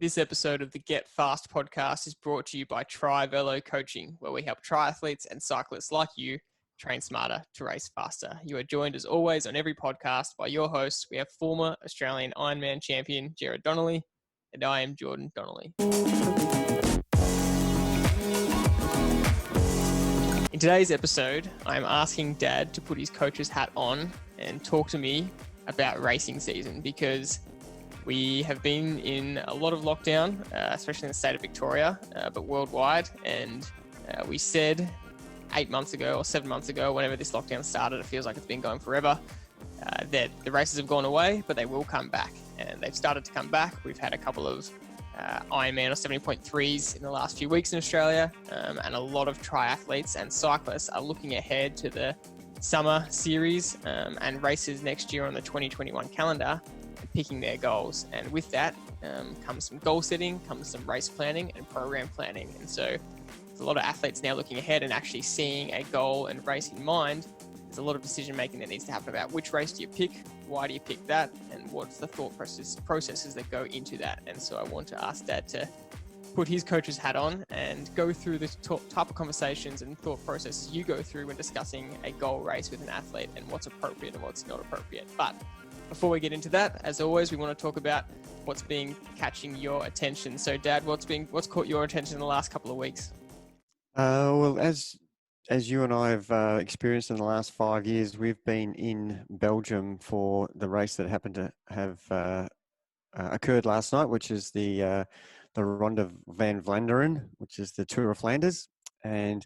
This episode of the Get Fast podcast is brought to you by Tri-Velo Coaching, where we help triathletes and cyclists like you train smarter to race faster. You are joined as always on every podcast by your hosts. We have former Australian Ironman Champion Gerard Donnelly, and I am Jordan Donnelly. In today's episode, I'm asking Dad to put his coach's hat on and talk to me about racing season, because we have been in a lot of lockdown, especially in the state of Victoria, but worldwide. And we said 8 months ago or 7 months ago, whenever this lockdown started, it feels like it's been going forever, that the races have gone away, but they will come back. And they've started to come back. We've had a couple of Ironman or 70.3s in the last few weeks in Australia. And a lot of triathletes and cyclists are looking ahead to the summer series and races next year on the 2021 calendar, picking their goals. And with that comes some goal setting, comes some race planning and program planning. And so there's a lot of athletes now looking ahead and actually seeing a goal and race in mind. There's a lot of decision making that needs to happen about which race do you pick, why do you pick that, and what's the thought processes that go into that. And so I want to ask Dad to put his coach's hat on and go through the type of conversations and thought processes you go through when discussing a goal race with an athlete and what's appropriate and what's not appropriate. But before we get into that, as always, we want to talk about what's been catching your attention. So, Dad, what's caught your attention in the last couple of weeks? Well, as you and I have experienced in the last 5 years, we've been in Belgium for the race that happened to have occurred last night, which is the Ronde van Vlaanderen, which is the Tour of Flanders, and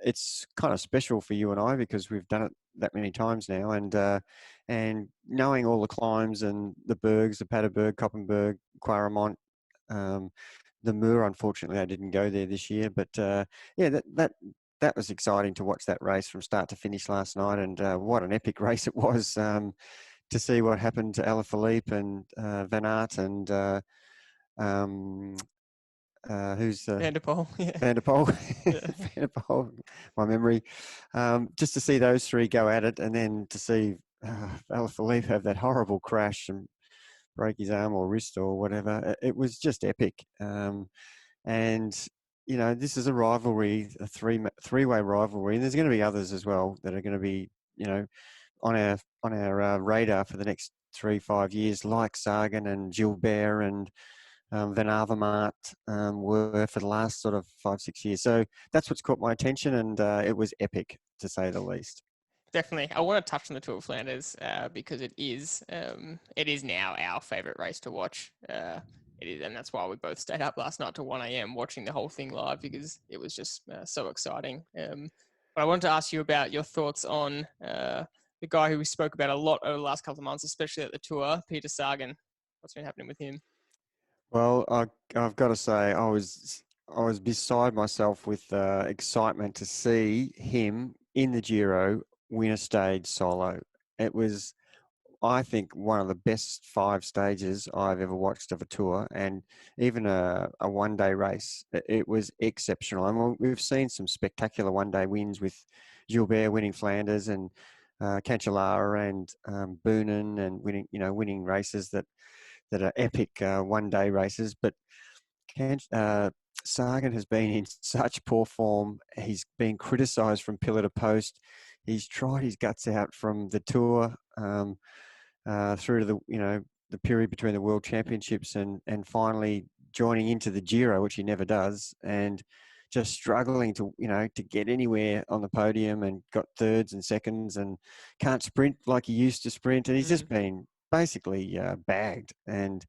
it's kind of special for you and I because we've done it that many times now, and knowing all the climbs and the bergs, the Paterberg, Koppenberg, Quaremont, the Muur. Unfortunately, I didn't go there this year, but yeah, that was exciting to watch that race from start to finish last night, and what an epic race it was to see what happened to Alaphilippe and Van Aert and who's Van der Poel. Yeah. Van der Poel. Yeah. Van der Poel, my memory. Just to see those three go at it, and then to see Alaphilippe have that horrible crash and break his arm or wrist or whatever. It was just epic. And you know, this is a rivalry, a three-way rivalry, and there's going to be others as well that are going to be, you know, on our radar for the next 3-5 years, like Sagan and Gilbert and Van Avermaet were for the last sort of 5-6 years. So that's what's caught my attention, and it was epic, to say the least. Definitely. I want to touch on the Tour of Flanders because it is now our favourite race to watch. It is, and that's why we both stayed up last night till 1 a.m. watching the whole thing live, because it was just so exciting. But I wanted to ask you about your thoughts on the guy who we spoke about a lot over the last couple of months, especially at the Tour, Peter Sagan. What's been happening with him? Well, I've got to say, I was beside myself with excitement to see him in the Giro win a stage solo. It was, I think, one of the best 5 stages I've ever watched of a tour, and even a one-day race. It was exceptional. I mean, we've seen some spectacular one-day wins with Gilbert winning Flanders and Cancellara and Boonen and winning races that are epic one-day races. But Sagan has been in such poor form. He's been criticised from pillar to post. He's tried his guts out from the Tour through to the period between the World Championships and finally joining into the Giro, which he never does, and just struggling to get anywhere on the podium, and got thirds and seconds and can't sprint like he used to sprint, and he's just been basically bagged. And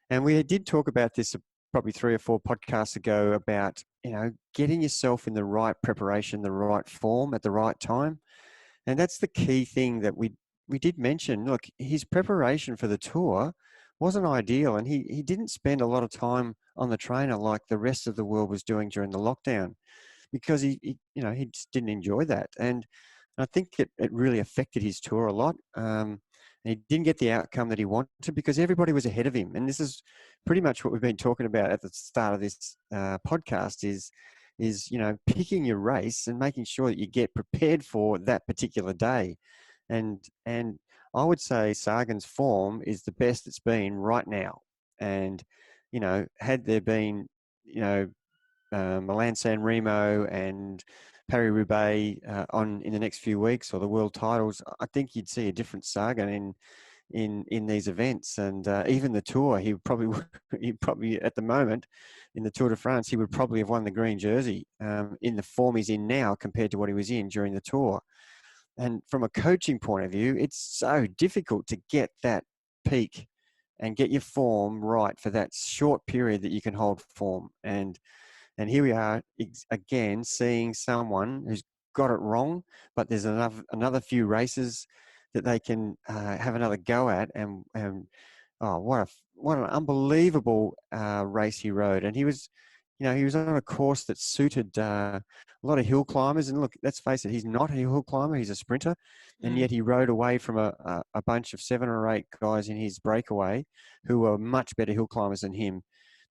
we did talk about this probably 3 or 4 podcasts ago about getting yourself in the right preparation, the right form at the right time, and that's the key thing that we did mention. Look, his preparation for the Tour wasn't ideal, and he didn't spend a lot of time on the trainer like the rest of the world was doing during the lockdown, because he just didn't enjoy that, and I think it really affected his Tour a lot. And he didn't get the outcome that he wanted because everybody was ahead of him, and this is pretty much what we've been talking about at the start of this podcast. Is picking your race and making sure that you get prepared for that particular day. And I would say Sagan's form is the best it's been right now. And had there been, Milan San Remo and Paris-Roubaix on in the next few weeks, or the world titles, I think you'd see a different Sagan in these events. And even the Tour, he probably at the moment in the Tour de France, he would probably have won the green jersey in the form he's in now compared to what he was in during the Tour. And from a coaching point of view, it's so difficult to get that peak and get your form right for that short period that you can hold form. And here we are again seeing someone who's got it wrong, but there's another few races that they can have another go at. And oh, what an unbelievable race he rode. And he was on a course that suited a lot of hill climbers. And look, let's face it, he's not a hill climber; he's a sprinter, and yet he rode away from a bunch of 7 or 8 guys in his breakaway who were much better hill climbers than him.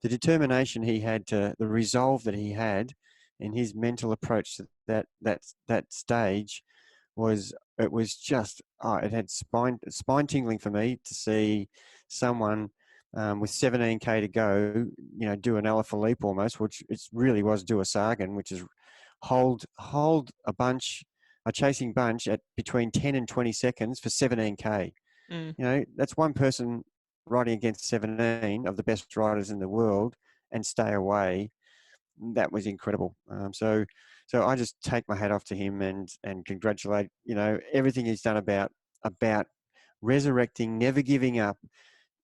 The determination he had, the resolve that he had, and his mental approach to that stage was just it had spine tingling for me to see someone with 17k to go, do an Alaphilippe almost, which it really was do a Sagan, which is hold a chasing bunch at between 10 and 20 seconds for 17k. That's one person riding against 17 of the best riders in the world and stay away. That was incredible. So I just take my hat off to him and congratulate, everything he's done about resurrecting, never giving up,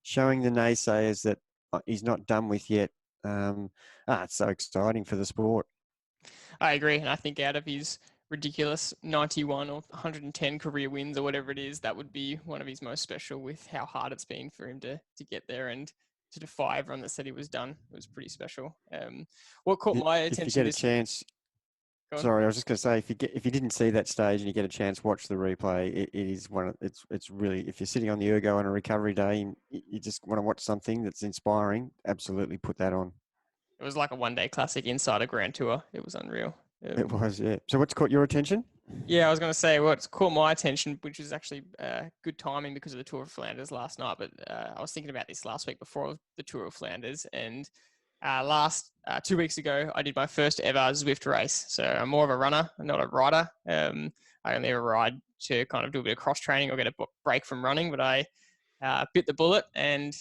showing the naysayers that he's not done with yet. It's so exciting for the sport. I agree. And I think out of his ridiculous 91 or 110 career wins or whatever it is, that would be one of his most special, with how hard it's been for him to get there and to defy everyone that said he was done. It was pretty special. What caught my attention? If you get a chance, sorry, I was just going to say, if you didn't see that stage and you get a chance, watch the replay. It is it's really, if you're sitting on the ergo on a recovery day and you just want to watch something that's inspiring, absolutely put that on. It was like a one-day classic inside a Grand Tour. It was unreal. It was, yeah. So what's caught your attention? Yeah, I was going to say what's caught my attention, which is actually good timing because of the Tour of Flanders last night. But I was thinking about this last week before the Tour of Flanders, and last 2 weeks ago, I did my first ever Zwift race. So I'm more of a runner, not a rider. I only ever ride to kind of do a bit of cross training or get a break from running. But I bit the bullet and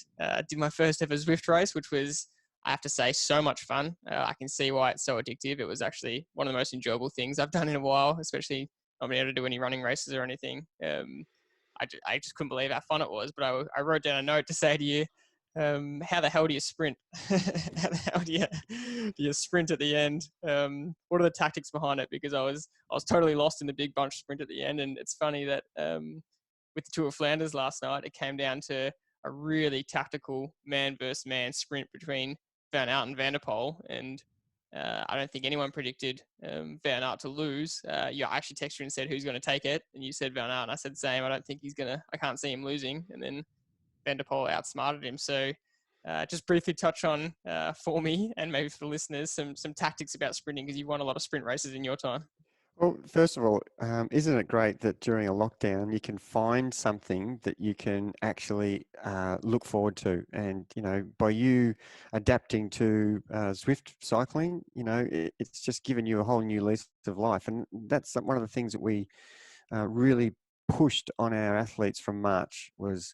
did my first ever Zwift race, which was, I have to say, so much fun. I can see why it's so addictive. It was actually one of the most enjoyable things I've done in a while, especially not being able to do any running races or anything. I just couldn't believe how fun it was. But I wrote down a note to say to you, how the hell do you sprint? How the hell do you sprint at the end? What are the tactics behind it? Because I was totally lost in the big bunch sprint at the end. And it's funny that with the Tour of Flanders last night, it came down to a really tactical man versus man sprint between Van Aert and Van der Poel, and I don't think anyone predicted Van Aert to lose. I actually texted you and said who's going to take it, and you said Van Aert, and I said same. I can't see him losing, and then Van der Poel outsmarted him. So just briefly touch on for me and maybe for the listeners some tactics about sprinting, because you've won a lot of sprint races in your time. Well, first of all, isn't it great that during a lockdown you can find something that you can actually look forward to? And, by you adapting to Zwift cycling, it's just given you a whole new lease of life. And that's one of the things that we really pushed on our athletes from March was,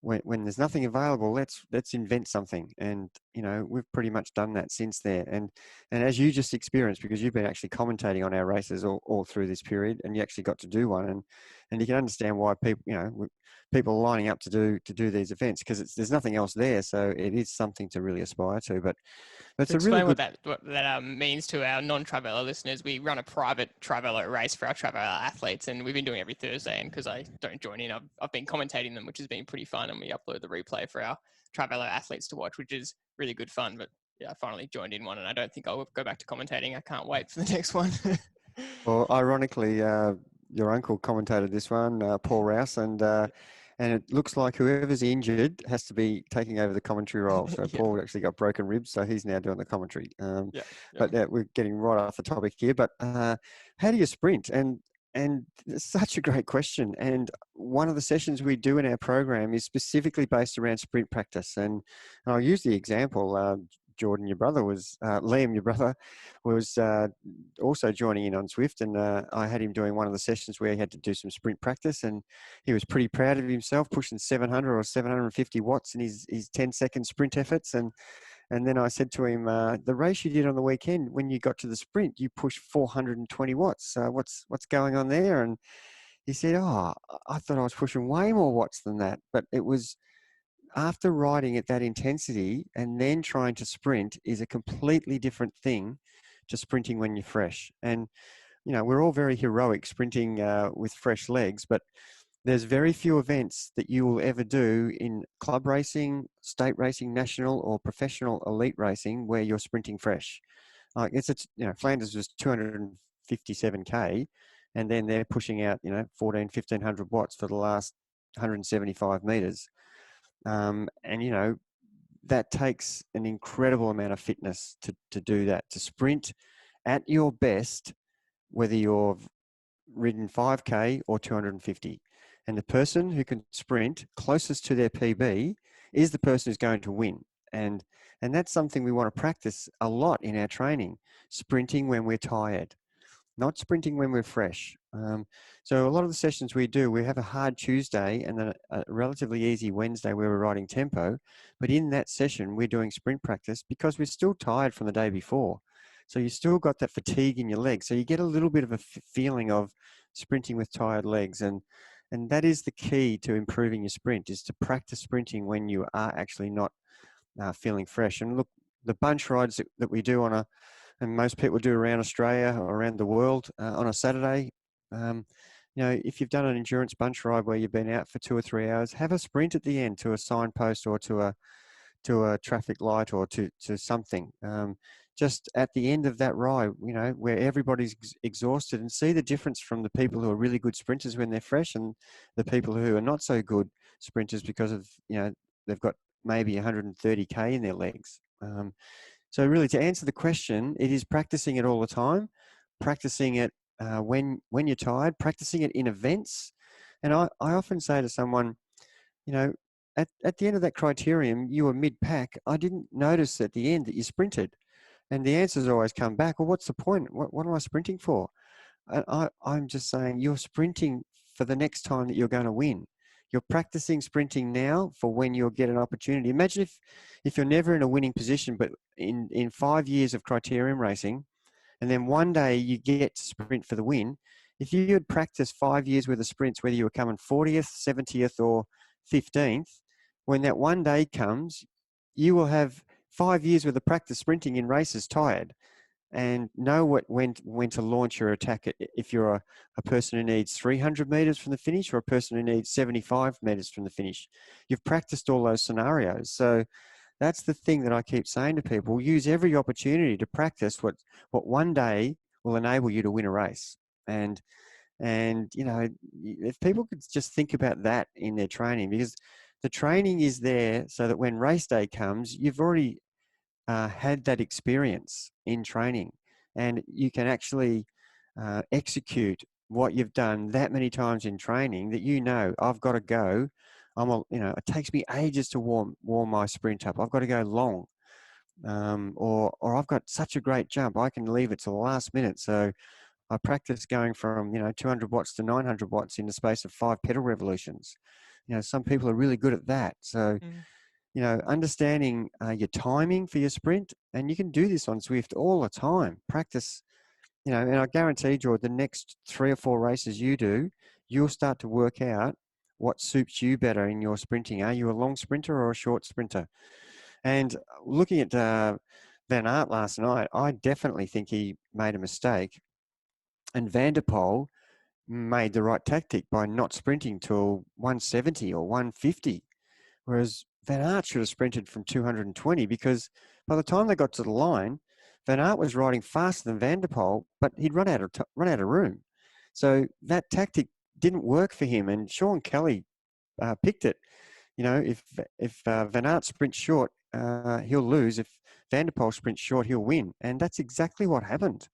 when there's nothing available, let's invent something. And we've pretty much done that since there. And as you just experienced, because you've been actually commentating on our races all through this period, and you actually got to do one, and you can understand why people are lining up to do these events, because there's nothing else there. So it is something to really aspire to. But it's a really good... what that means to our non-Traveller listeners. We run a private Traveller race for our Traveller athletes, and we've been doing it every Thursday. And because I don't join in, I've been commentating them, which has been pretty fun. And we upload the replay for our Traveller athletes to watch, which is really good fun. But yeah, I finally joined in one, and I don't think I'll go back to commentating. I can't wait for the next one. Well, ironically, your uncle commentated this one, Paul Rouse, and it looks like whoever's injured has to be taking over the commentary role. So Yeah. Paul actually got broken ribs, so he's now doing the commentary. Yeah. But we're getting right off the topic here. But how do you sprint? And And it's such a great question. And one of the sessions we do in our program is specifically based around sprint practice. And I'll use the example. Jordan, your brother was, Liam, your brother was also joining in on Swift. And I had him doing one of the sessions where he had to do some sprint practice. And he was pretty proud of himself, pushing 700 or 750 watts in his 10-second sprint efforts. And then I said to him, the race you did on the weekend, when you got to the sprint, you pushed 420 watts. What's going on there? And he said, oh, I thought I was pushing way more watts than that. But it was after riding at that intensity and then trying to sprint is a completely different thing to sprinting when you're fresh. And, you know, we're all very heroic sprinting with fresh legs, but there's very few events that you will ever do in club racing, state racing, national or professional elite racing where you're sprinting fresh. Flanders was 257K and then they're pushing out, 1,1500 watts for the last 175 meters. That takes an incredible amount of fitness to do that, to sprint at your best, whether you're ridden 5K or 250. And the person who can sprint closest to their PB is the person who's going to win. And that's something we want to practice a lot in our training, sprinting when we're tired, not sprinting when we're fresh. So a lot of the sessions we do, we have a hard Tuesday and then a relatively easy Wednesday where we're riding tempo. But in that session, we're doing sprint practice because we're still tired from the day before. So you still got that fatigue in your legs. So you get a little bit of a feeling of sprinting with tired legs. And that is the key to improving your sprint, is to practice sprinting when you are actually not feeling fresh. And look, the bunch rides that we do and most people do around Australia or around the world on a Saturday, if you've done an endurance bunch ride where you've been out for 2 or 3 hours, have a sprint at the end to a signpost or to a traffic light or to something. Just at the end of that ride, where everybody's exhausted, and see the difference from the people who are really good sprinters when they're fresh and the people who are not so good sprinters because of, they've got maybe 130K in their legs. So really, to answer the question, it is practicing it all the time, practicing it when you're tired, practicing it in events. And I often say to someone, at the end of that criterium, you were mid-pack. I didn't notice at the end that you sprinted. And the answers always come back, well, what's the point? What am I sprinting for? I'm just saying you're sprinting for the next time that you're going to win. You're practicing sprinting now for when you'll get an opportunity. Imagine if you're never in a winning position, but in 5 years of criterium racing, and then one day you get to sprint for the win. If you had practiced 5 years worth of sprints, whether you were coming 40th, 70th, or 15th, when that one day comes, you will have 5 years worth of practice sprinting in races tired and know when to launch your attack. If you're a person who needs 300 meters from the finish or a person who needs 75 meters from the finish, you've practiced all those scenarios. So that's the thing that I keep saying to people: use every opportunity to practice what one day will enable you to win a race. And if people could just think about that in their training, because the training is there so that when race day comes, you've already had that experience in training, and you can actually execute what you've done that many times in training that I've got to go. It takes me ages to warm my sprint up. I've got to go long, or I've got such a great jump, I can leave it to the last minute. So I practice going from 200 watts to 900 watts in the space of 5 pedal revolutions. Some people are really good at that. So understanding your timing for your sprint, and you can do this on Zwift all the time. Practice, and I guarantee, George, the next 3 or 4 races you do, you'll start to work out what suits you better in your sprinting. Are you a long sprinter or a short sprinter? And looking at Van Aert last night, I definitely think he made a mistake. And Van der Poel made the right tactic by not sprinting till 170 or 150. Whereas Van Aert should have sprinted from 220, because by the time they got to the line, Van Aert was riding faster than Van der Poel, but he'd run out of room. So that tactic didn't work for him, and Sean Kelly picked it. If Van Aert sprints short, he'll lose. If Van der Poel sprints short, he'll win. And that's exactly what happened.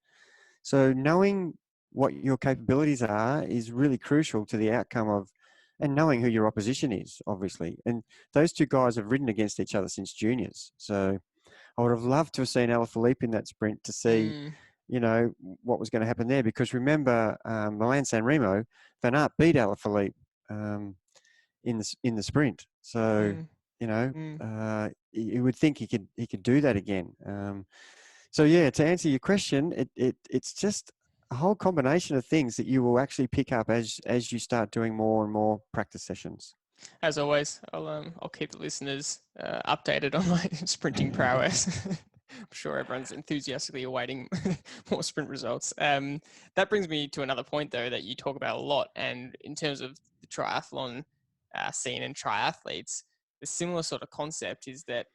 So knowing what your capabilities are is really crucial to the outcome of, and knowing who your opposition is, obviously. And those two guys have ridden against each other since juniors. So I would have loved to have seen Alaphilippe in that sprint to see, Mm, you know, what was going to happen there. Because remember, Milan San Remo, Van Aert beat Alaphilippe in the sprint. So, mm, you know, mm. you would think he could do that again. So yeah, to answer your question, it's just a whole combination of things that you will actually pick up as you start doing more and more practice sessions. As always, I'll keep the listeners updated on my sprinting prowess. I'm sure everyone's enthusiastically awaiting more sprint results. That brings me to another point, though, that you talk about a lot, and in terms of the triathlon scene and triathletes, the similar sort of concept is that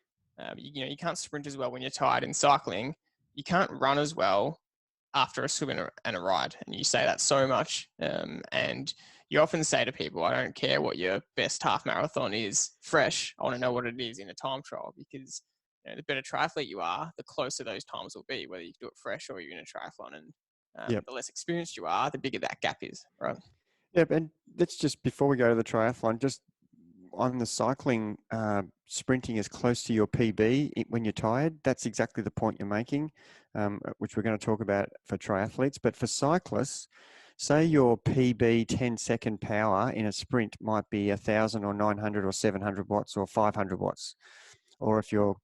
you can't sprint as well when you're tired in cycling. You can't run as well after a swim and a ride, and you say that so much, and you often say to people, I don't care what your best half marathon is fresh, I want to know what it is in a time trial, because the better triathlete you are, the closer those times will be, whether you do it fresh or you're in a triathlon. And Yep. the less experienced you are, the bigger that gap is, right? Yep. And that's just before we go to the triathlon, just on the cycling, sprinting as close to your PB when you're tired. That's exactly the point you're making, which we're going to talk about for triathletes. But for cyclists, say your PB 10-second power in a sprint might be 1,000 or 900 or 700 watts or 500 watts. Or if you're,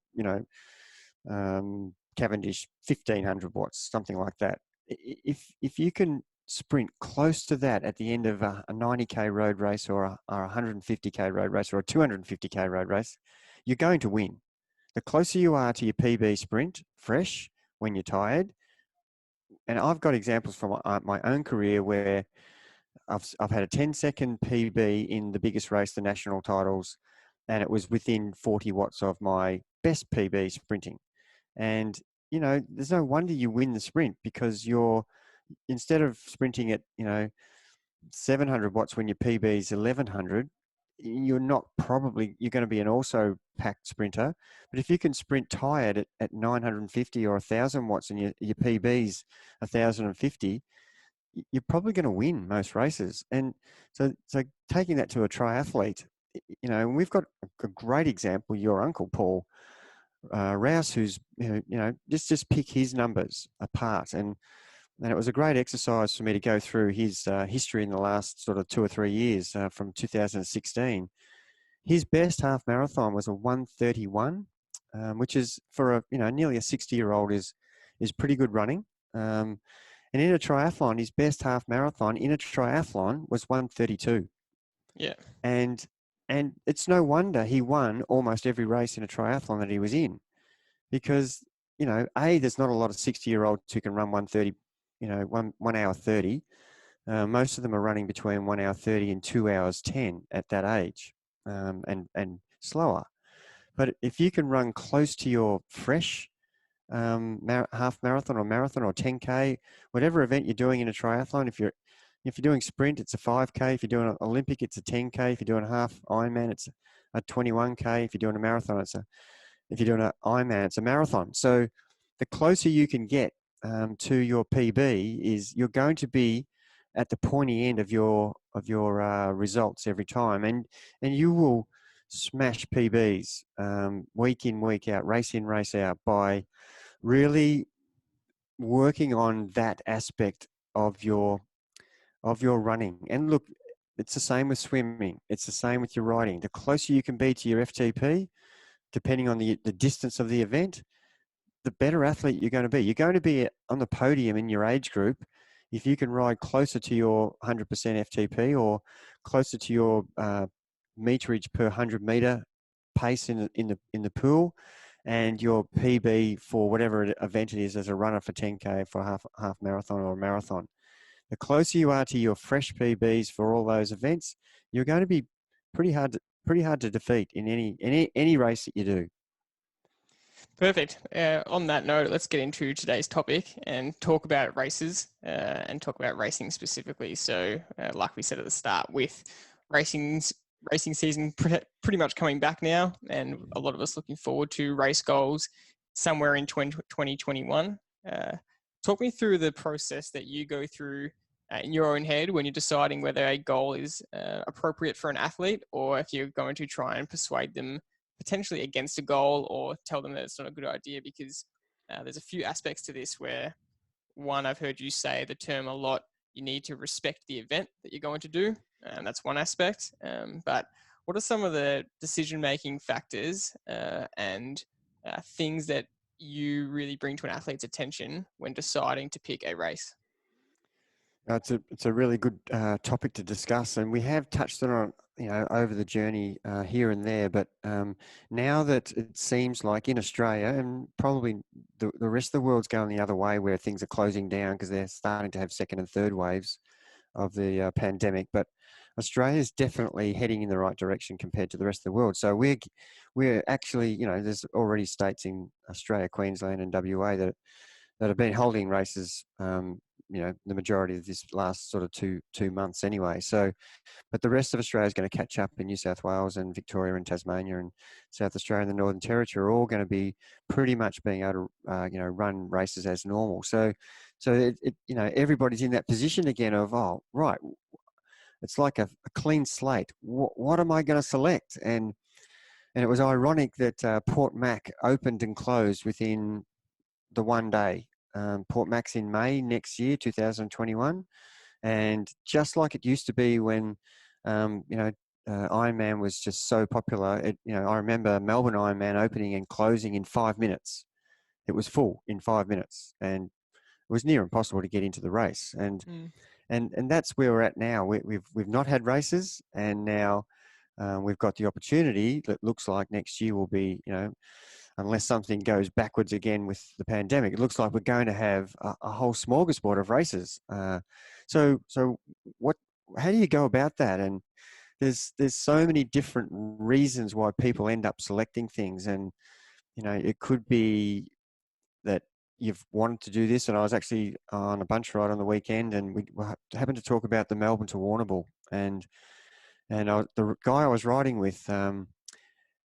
Cavendish 1,500 watts, something like that. If you can sprint close to that at the end of a 90k road race or a 150k road race or a 250k road race, you're going to win. The closer you are to your PB sprint, fresh, when you're tired, and I've got examples from my own career where I've had a 10-second PB in the biggest race, the national titles, and it was within 40 watts of my best PB sprinting. And, there's no wonder you win the sprint, because instead of sprinting at, 700 watts when your PB is 1,100, you're going to be an also packed sprinter. But if you can sprint tired at 950 or 1,000 watts and your PB's 1,050, you're probably going to win most races. And so taking that to a triathlete, we've got a great example, your uncle, Paul Rouse, who's, just pick his numbers apart. And it was a great exercise for me to go through his history in the last sort of 2 or 3 years from 2016. His best half marathon was a 1:31, which is for nearly a 60-year-old is pretty good running. And in a triathlon, his best half marathon in a triathlon was 1:32. Yeah. And it's no wonder he won almost every race in a triathlon that he was in, because, there's not a lot of 60-year-olds who can run 1:30, 1 hour 30. Most of them are running between 1 hour 30 and 2 hours 10 at that age, and slower. But if you can run close to your fresh half marathon or 10K, whatever event you're doing in a triathlon, if you're doing sprint, it's a 5K. If you're doing an Olympic, it's a 10K. If you're doing a half Ironman, it's a 21K. If you're doing a marathon, if you're doing an Ironman, it's a marathon. So the closer you can get to your PB, is you're going to be at the pointy end of your results every time, and you will smash PBs week in, week out, race in, race out, by really working on that aspect of your running. And look, it's the same with swimming. It's the same with your riding. The closer you can be to your FTP, depending on the distance of the event, the better athlete you're going to be. You're going to be on the podium in your age group if you can ride closer to your 100% FTP or closer to your meterage per 100 meter pace in the pool, and your PB for whatever event it is as a runner for 10K, for a half marathon or a marathon. The closer you are to your fresh PBs for all those events, you're going to be pretty hard to defeat in any race that you do. Perfect. On that note, let's get into today's topic and talk about races and talk about racing specifically. So, like we said at the start, with racing season pretty much coming back now, and a lot of us looking forward to race goals somewhere in 2021. Talk me through the process that you go through in your own head when you're deciding whether a goal is appropriate for an athlete, or if you're going to try and persuade them potentially against a goal or tell them that it's not a good idea? Because there's a few aspects to this where, one, I've heard you say the term a lot, you need to respect the event that you're going to do. And that's one aspect. But what are some of the decision-making factors and things that you really bring to an athlete's attention when deciding to pick a race? It's a really good topic to discuss, and we have touched on it, over the journey here and there. But now that it seems like in Australia, and probably the rest of the world's going the other way, where things are closing down because they're starting to have second and third waves of the pandemic. But Australia is definitely heading in the right direction compared to the rest of the world. So we're actually, there's already states in Australia, Queensland, and WA that have been holding races. The majority of this last sort of two months anyway. So, but the rest of Australia is going to catch up in New South Wales and Victoria and Tasmania and South Australia and the Northern Territory are all going to be pretty much being able to, run races as normal. So everybody's in that position again of, oh, right, it's like a clean slate. What am I going to select? And it was ironic that Port Mac opened and closed within the one day. Port Mac's in May next year, 2021. And just like it used to be when, Ironman was just so popular, I remember Melbourne Ironman opening and closing in 5 minutes. It was full in 5 minutes, and it was near impossible to get into the race. And that's where we're at now. We've not had races, and now we've got the opportunity that looks like next year will be, unless something goes backwards again with the pandemic, it looks like we're going to have a whole smorgasbord of races. So how do you go about that? And there's so many different reasons why people end up selecting things. And, it could be that you've wanted to do this. And I was actually on a bunch ride on the weekend, and we happened to talk about the Melbourne to Warrnambool. And the guy I was riding with,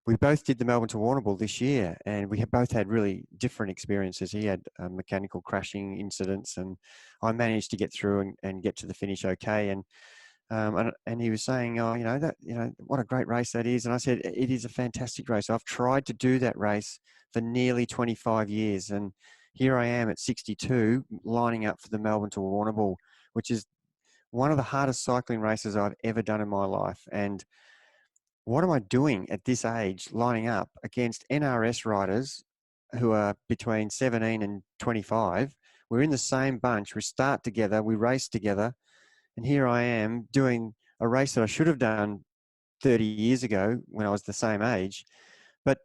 we both did the Melbourne to Warrnambool this year, and we have both had really different experiences. He had mechanical crashing incidents, and I managed to get through and get to the finish okay. And he was saying, oh, what a great race that is. And I said, it is a fantastic race. I've tried to do that race for nearly 25 years, and here I am at 62, lining up for the Melbourne to Warrnambool, which is one of the hardest cycling races I've ever done in my life. And what am I doing at this age lining up against NRS riders who are between 17 and 25? We're in the same bunch. We start together. We race together. And here I am doing a race that I should have done 30 years ago when I was the same age. But,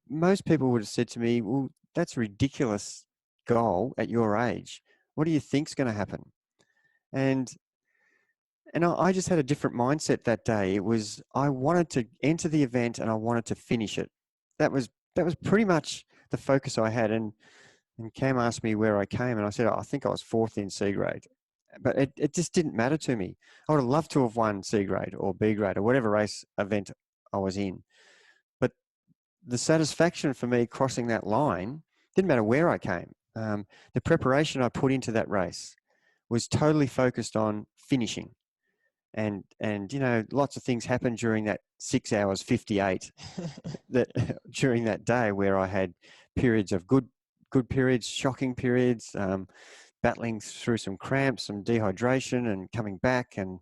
most people would have said to me, well, that's a ridiculous goal at your age. What do you think's going to happen? And I just had a different mindset that day. It was, I wanted to enter the event and I wanted to finish it. That was pretty much the focus I had. And Cam asked me where I came, and I said, I think I was 4th in C grade. But it just didn't matter to me. I would have loved to have won C grade or B grade or whatever race event I was in. But the satisfaction for me crossing that line didn't matter where I came. The preparation I put into that race was totally focused on finishing. And lots of things happened during that 6 hours 58 during that day, where I had periods of good periods, shocking periods, battling through some cramps, some dehydration, and coming back and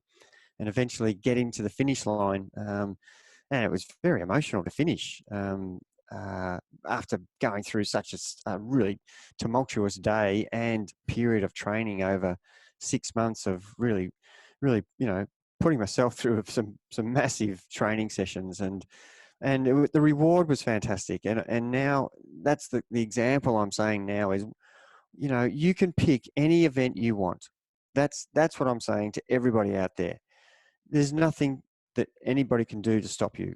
eventually getting to the finish line. And it was very emotional to finish after going through such a really tumultuous day and period of training over 6 months of really, putting myself through some massive training sessions, and the reward was fantastic. And now that's the example I'm saying now is, you can pick any event you want. That's what I'm saying to everybody out there. There's nothing that anybody can do to stop you.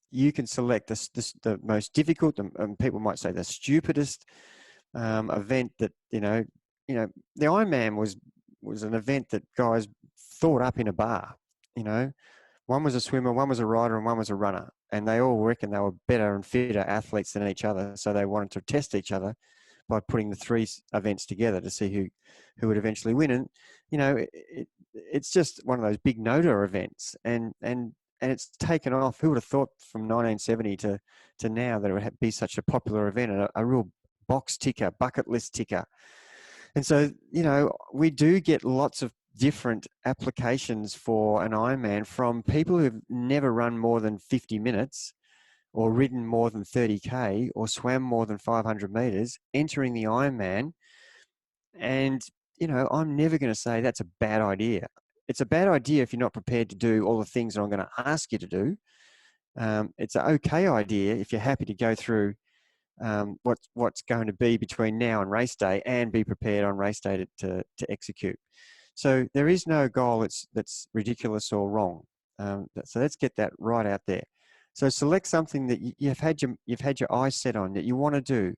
You can select the most difficult, and people might say the stupidest event that, the Ironman was an event that guys thought up in a bar. One was a swimmer, one was a rider, and one was a runner. And they all reckoned they were better and fitter athletes than each other. So they wanted to test each other. by putting the three events together to see who would eventually win. And it's just one of those big no-do events, and it's taken off. Who would have thought from 1970 to now that it would be such a popular event and a real box ticker, bucket list ticker. And so, we do get lots of different applications for an Ironman from people who've never run more than 50 minutes or ridden more than 30K or swam more than 500 meters, entering the Ironman. And, I'm never going to say that's a bad idea. It's a bad idea if you're not prepared to do all the things that I'm going to ask you to do. It's an okay idea if you're happy to go through what's going to be between now and race day and be prepared on race day to execute. So there is no goal that's ridiculous or wrong. So let's get that right out there. So select something that you've had your eyes set on, that you want to do,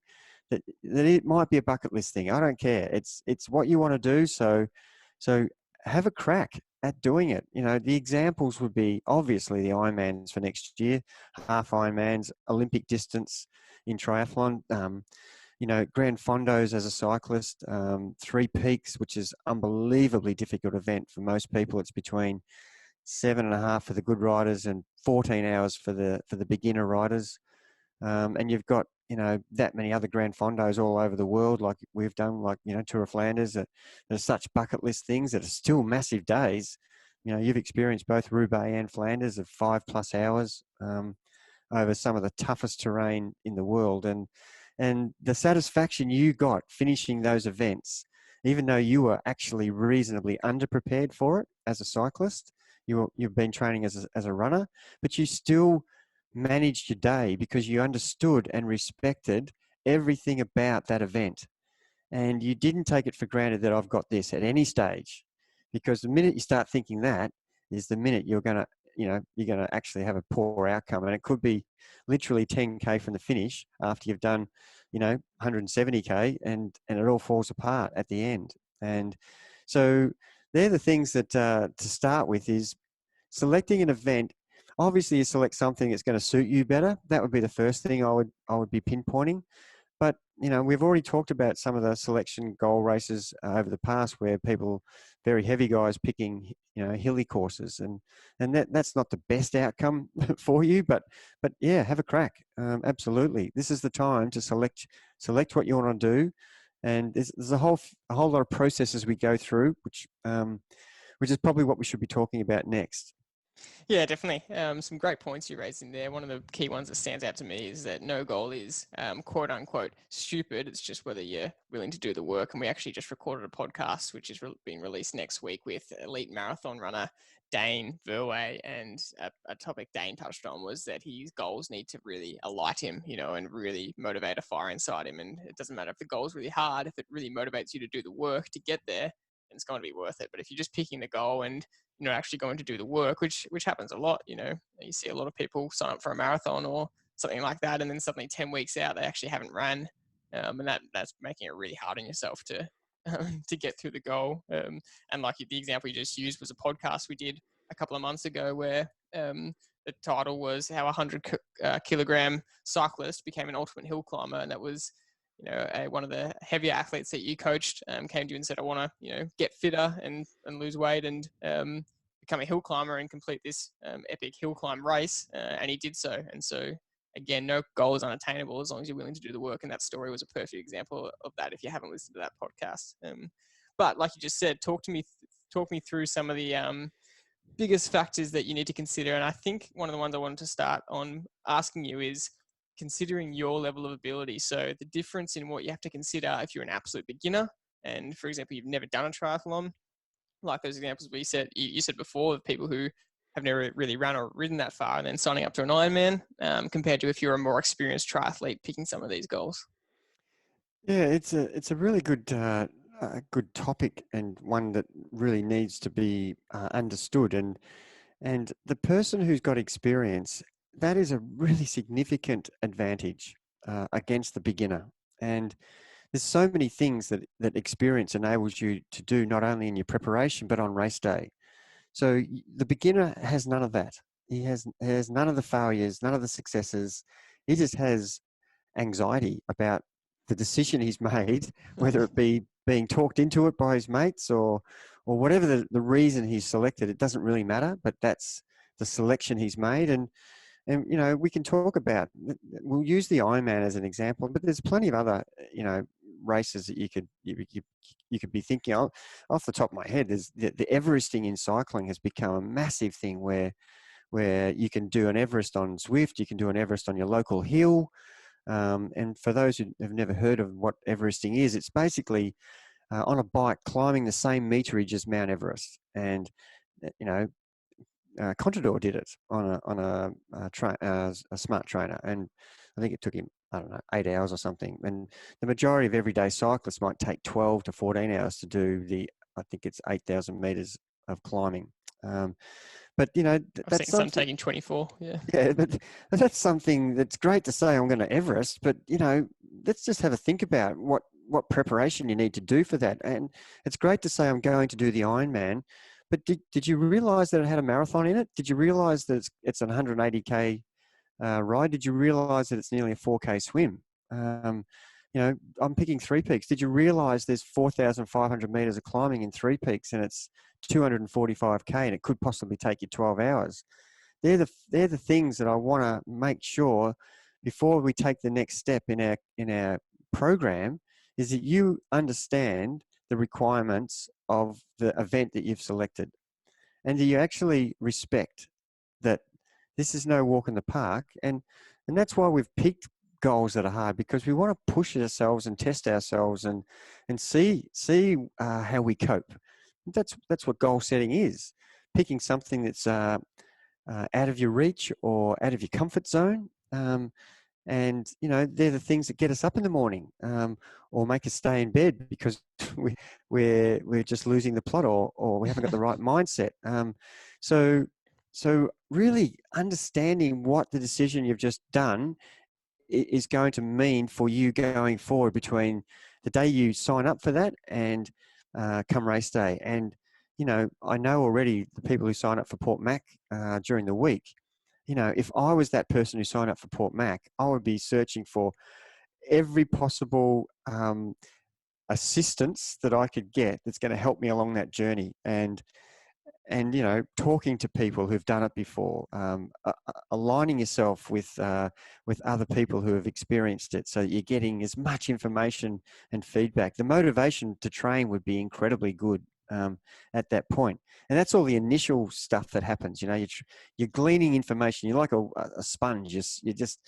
that it might be a bucket list thing. I don't care. It's what you want to do. So have a crack at doing it. The examples would be obviously the Ironmans for next year, half Ironmans, Olympic distance in triathlon, Gran Fondos as a cyclist, Three Peaks, which is unbelievably difficult event for most people. It's between 7.5 for the good riders and 14 hours for the beginner riders. And you've got, that many other Gran Fondos all over the world, like we've done, like, Tour of Flanders, that are such bucket list things that are still massive days. You've experienced both Roubaix and Flanders of 5+ hours over some of the toughest terrain in the world. And the satisfaction you got finishing those events, even though you were actually reasonably underprepared for it as a cyclist, you've been training as a runner, but you still managed your day because you understood and respected everything about that event. And you didn't take it for granted that I've got this at any stage, because the minute you start thinking that is the minute you're going to actually have a poor outcome. And it could be literally 10K from the finish after you've done, 170K and it all falls apart at the end. And so they're the things that to start with is selecting an event. Obviously, you select something that's going to suit you better. That would be the first thing I would be pinpointing. But, we've already talked about some of the selection goal races over the past where people, very heavy guys, picking, hilly courses. And that's not the best outcome for you. But yeah, have a crack. Absolutely. This is the time to select what you want to do. And there's a whole lot of processes we go through, which is probably what we should be talking about next. Yeah, definitely. Some great points you raised in there. One of the key ones that stands out to me is that no goal is quote unquote stupid. It's just whether you're willing to do the work. And we actually just recorded a podcast, which is being released next week, with elite marathon runner Dane Verway. And a topic Dane touched on was that his goals need to really alight him, and really motivate a fire inside him. And it doesn't matter if the goal's really hard, if it really motivates you to do the work to get there, it's going to be worth it. But if you're just picking the goal and you're not actually going to do the work, which happens a lot, you see a lot of people sign up for a marathon or something like that, and then suddenly 10 weeks out they actually haven't ran, and that's making it really hard on yourself to get through the goal. And like the example you just used was a podcast we did a couple of months ago where the title was how a 100 kilogram cyclist became an ultimate hill climber, and that was one of the heavier athletes that you coached came to you and said, I want to, get fitter and lose weight and become a hill climber and complete this epic hill climb race. And he did so. And so, again, no goal is unattainable as long as you're willing to do the work. And that story was a perfect example of that if you haven't listened to that podcast. But like you just said, talk me through some of the biggest factors that you need to consider. And I think one of the ones I wanted to start on asking you is, considering your level of ability. So the difference in what you have to consider if you're an absolute beginner, and for example, you've never done a triathlon, like those examples you said before of people who have never really run or ridden that far and then signing up to an Ironman, compared to if you're a more experienced triathlete picking some of these goals. Yeah, it's a really good topic, and one that really needs to be understood. And the person who's got experience, that is a really significant advantage against the beginner. And there's so many things that experience enables you to do, not only in your preparation, but on race day. So the beginner has none of that. He has none of the failures, none of the successes. He just has anxiety about the decision he's made, whether it be being talked into it by his mates or whatever the reason he's selected, it doesn't really matter, but that's the selection he's made. And you know, we can talk about, we'll use the Ironman as an example, but there's plenty of other, you know, races that you could be thinking of. Off the top of my head, there's the Everesting in cycling has become a massive thing where you can do an Everest on Zwift, you can do an Everest on your local hill. And for those who have never heard of what Everesting is, it's basically on a bike climbing the same meterage as Mount Everest. And, you know, Contador did it on a smart trainer. And I think it took him, I don't know, 8 hours or something. And the majority of everyday cyclists might take 12 to 14 hours to do I think it's 8,000 meters of climbing. But, you know, that's something taking 24. Yeah. Yeah, but that's something that's great to say I'm going to Everest, but, you know, let's just have a think about what preparation you need to do for that. And it's great to say I'm going to do the Ironman, but did you realize that it had a marathon in it? Did you realize that it's an 180K ride? Did you realize that it's nearly a 4K swim? You know, I'm picking Three Peaks. Did you realize there's 4,500 meters of climbing in Three Peaks and it's 245K and it could possibly take you 12 hours? They're the things that I want to make sure before we take the next step in our program, is that you understand the requirements of the event that you've selected, and that you actually respect that this is no walk in the park. And that's why we've picked goals that are hard, because we want to push ourselves and test ourselves and see how we cope. That's what goal setting is. Picking something that's out of your reach or out of your comfort zone. And, you know, they're the things that get us up in the morning, or make us stay in bed because we're just losing the plot, or we haven't got the right mindset. So really understanding what the decision you've just done is going to mean for you going forward between the day you sign up for that and come race day. And, you know, I know already the people who sign up for Port Mac during the week, you know, if I was that person who signed up for Port Mac, I would be searching for every possible assistance that I could get that's going to help me along that journey. And you know, talking to people who've done it before, aligning yourself with other people who have experienced it, so that you're getting as much information and feedback. The motivation to train would be incredibly good at that point. And that's all the initial stuff that happens. You know, you're gleaning information. You're like a sponge. You just,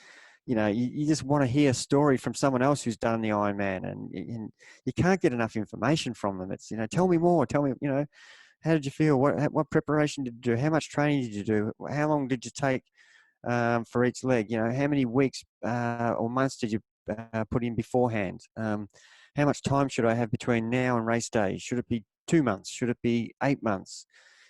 you know, you just want to hear a story from someone else who's done the Ironman, and you can't get enough information from them. It's, you know, tell me more. Tell me, you know, how did you feel? What preparation did you do? How much training did you do? How long did you take for each leg? You know, how many weeks or months did you put in beforehand? How much time should I have between now and race day? Should it be 2 months? Should it be 8 months?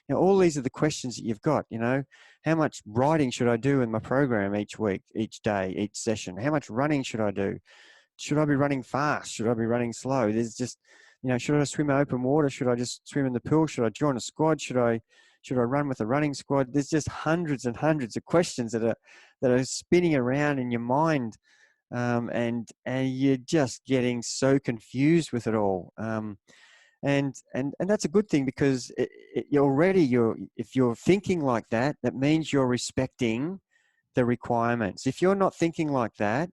You know, all these are the questions that you've got. You know, how much riding should I do in my program each week, each day, each session? How much running should I do? Should I be running fast? Should I be running slow? There's just, you know, should I swim in open water? Should I just swim in the pool? Should I join a squad? Should I run with a running squad? There's just hundreds and hundreds of questions that are spinning around in your mind, and you're just getting so confused with it all. And that's a good thing, because if you're thinking like that, that means you're respecting the requirements. If you're not thinking like that,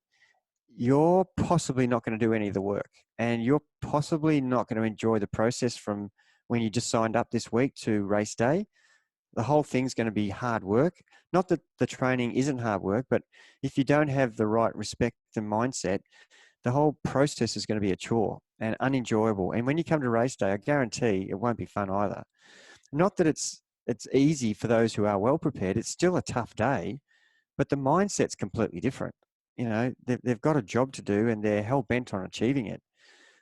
you're possibly not going to do any of the work, and you're possibly not going to enjoy the process from when you just signed up this week to race day. The whole thing's going to be hard work. Not that the training isn't hard work, but if you don't have the right respect and mindset, the whole process is going to be a chore and unenjoyable. And when you come to race day, I guarantee it won't be fun either. Not that it's easy for those who are well prepared. It's still a tough day, but the mindset's completely different. You know, they've got a job to do and they're hell bent on achieving it.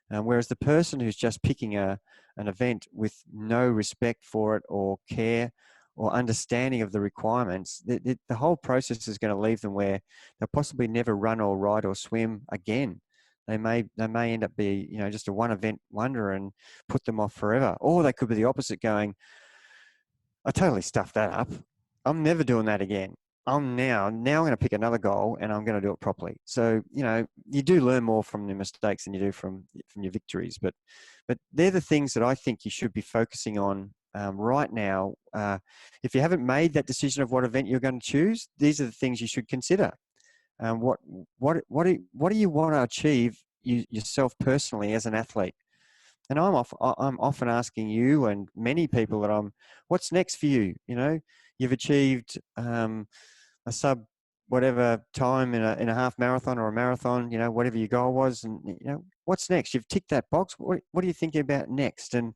Whereas the person who's just picking an event with no respect for it or care or understanding of the requirements, the whole process is going to leave them where they'll possibly never run or ride or swim again. They may end up be, you know, just a one event wonder and put them off forever. Or they could be the opposite, going, I totally stuffed that up. I'm never doing that again. I'm going to pick another goal and I'm going to do it properly. So, you do learn more from your mistakes than you do from your victories, but they're the things that I think you should be focusing on right now. If you haven't made that decision of what event you're going to choose, these are the things you should consider. What do you want to achieve yourself personally as an athlete? And I'm often asking you and many people what's next for you? You've achieved a sub whatever time in a half marathon or a marathon, whatever your goal was, and what's next? You've ticked that box. What are you thinking about next? And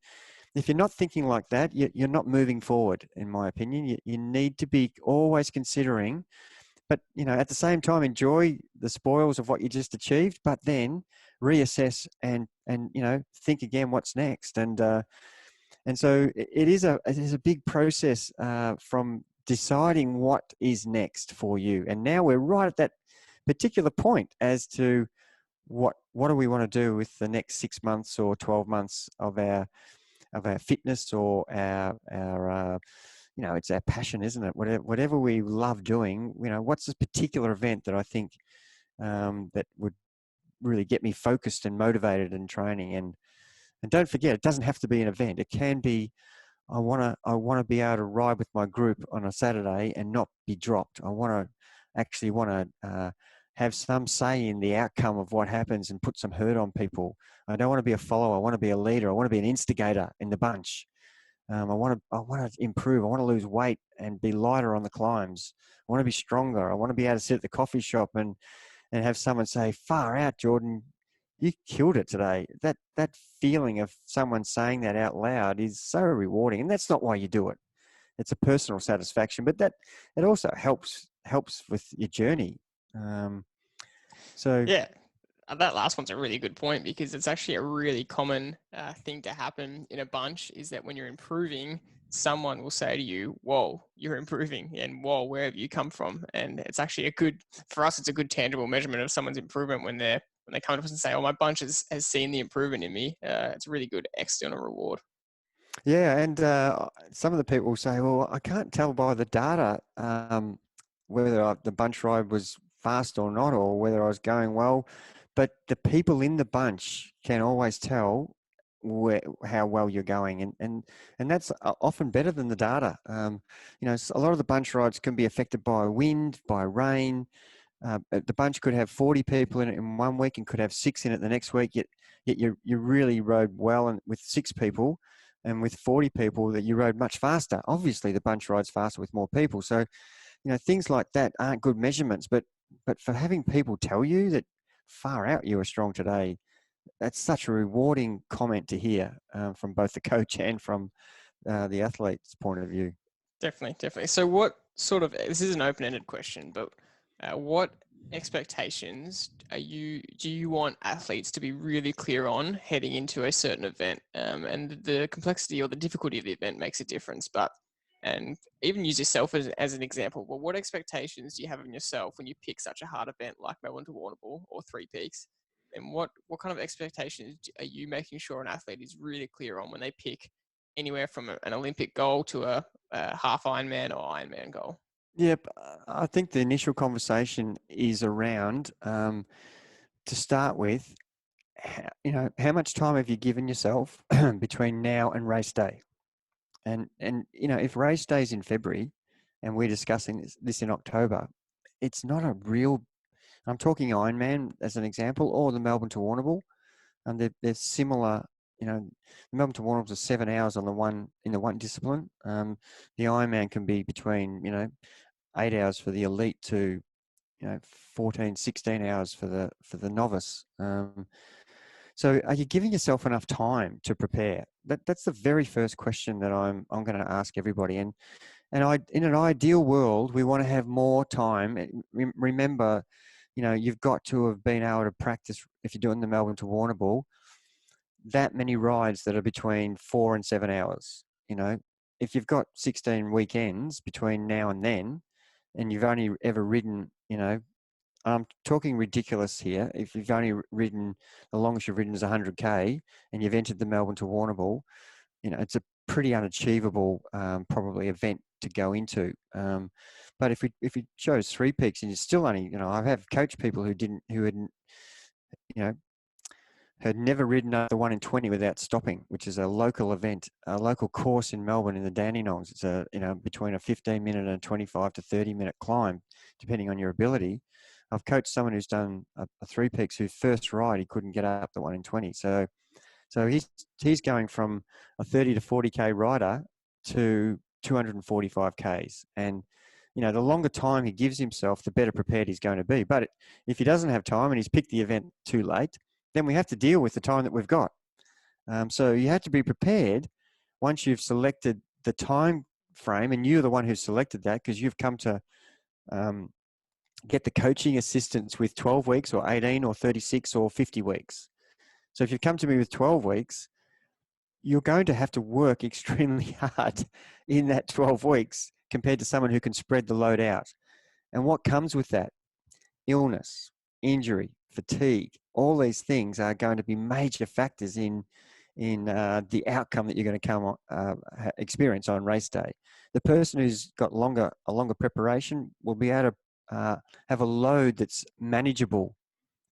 if you're not thinking like that, you're not moving forward, in my opinion. You need to be always considering, but at the same time, enjoy the spoils of what you just achieved, but then reassess and think again what's next. And so it is a big process from deciding what is next for you. And now we're right at that particular point as to what do we want to do with the next 6 months or 12 months of our fitness, or our it's our passion, isn't it? Whatever we love doing, what's this particular event that I think that would really get me focused and motivated in training. And don't forget, it doesn't have to be an event. It can be, I want to be able to ride with my group on a Saturday and not be dropped. I want to have some say in the outcome of what happens and put some hurt on people. I don't want to be a follower. I want to be a leader. I want to be an instigator in the bunch. I want to improve. I want to lose weight and be lighter on the climbs. I want to be stronger. I want to be able to sit at the coffee shop and have someone say, "Far out, Jordan, you killed it today." That feeling of someone saying that out loud is so rewarding. And that's not why you do it. It's a personal satisfaction, but it also helps with your journey. Yeah, that last one's a really good point, because it's actually a really common thing to happen in a bunch, is that when you're improving, someone will say to you, "Whoa, you're improving," and "Whoa, where have you come from?" And it's actually for us, it's a good tangible measurement of someone's improvement when they come to us and say, "Oh, my bunch has seen the improvement in me." It's a really good external reward. Yeah, and some of the people say, "Well, I can't tell by the data whether the bunch ride was fast or not, or whether I was going well." But the people in the bunch can always tell how well you're going, and that's often better than the data. A lot of the bunch rides can be affected by wind, by rain. The bunch could have 40 people in it in 1 week and could have 6 in it the next week. Yet you really rode well, and with 6 people, and with 40 people that you rode much faster. Obviously, the bunch rides faster with more people. So, things like that aren't good measurements. But for having people tell you that, "Far out, you were strong today," that's such a rewarding comment to hear from both the coach and from the athlete's point of view. Definitely. So this is an open-ended question, but what expectations do you want athletes to be really clear on heading into a certain event? And the complexity or the difficulty of the event makes a difference, and even use yourself as an example. Well, what expectations do you have of yourself when you pick such a hard event like Melbourne to Warrnambool or Three Peaks? And what kind of expectations are you making sure an athlete is really clear on when they pick anywhere from an Olympic goal to a half Ironman or Ironman goal? Yep, I think the initial conversation is around, to start with, how much time have you given yourself between now and race day? And if race day is in February and we're discussing this in October, it's not a real, I'm talking Ironman as an example, or the Melbourne to Warrnambool, and they're similar. The Melbourne to Warrnambool is 7 hours in the one discipline. The Ironman can be between 8 hours for the elite to 14, 16 hours for the novice. So are you giving yourself enough time to prepare? That's the very first question that I'm going to ask everybody. And in an ideal world, we want to have more time. Remember, you've got to have been able to practice, if you're doing the Melbourne to Warrnambool, that many rides that are between 4 and 7 hours. If you've got 16 weekends between now and then, and you've only ever ridden, I'm talking ridiculous here. If you've only ridden, the longest you've ridden is 100K, and you've entered the Melbourne to Warrnambool, it's a pretty unachievable, probably, event to go into. But if we chose 3 peaks and you still only, I have coached people who hadn't, you know, had never ridden up the 1 in 20 without stopping, which is a local event, a local course in Melbourne in the Dandenongs. It's between a 15-minute and a 25 to 30-minute climb, depending on your ability. I've coached someone who's done a 3 peaks whose first ride he couldn't get up the 1 in 20. So he's going from a 30 to 40k rider to 245 k's, and the longer time he gives himself, the better prepared he's going to be. But if he doesn't have time and he's picked the event too late, then we have to deal with the time that we've got. So you have to be prepared once you've selected the time frame, and you're the one who's selected that because you've come to get the coaching assistance with 12 weeks or 18 or 36 or 50 weeks. So if you've come to me with 12 weeks, you're going to have to work extremely hard in that 12 weeks compared to someone who can spread the load out. And what comes with that? Illness, injury, fatigue, all these things are going to be major factors in the outcome that you're going to experience on race day. The person who's got a longer preparation will be able to have a load that's manageable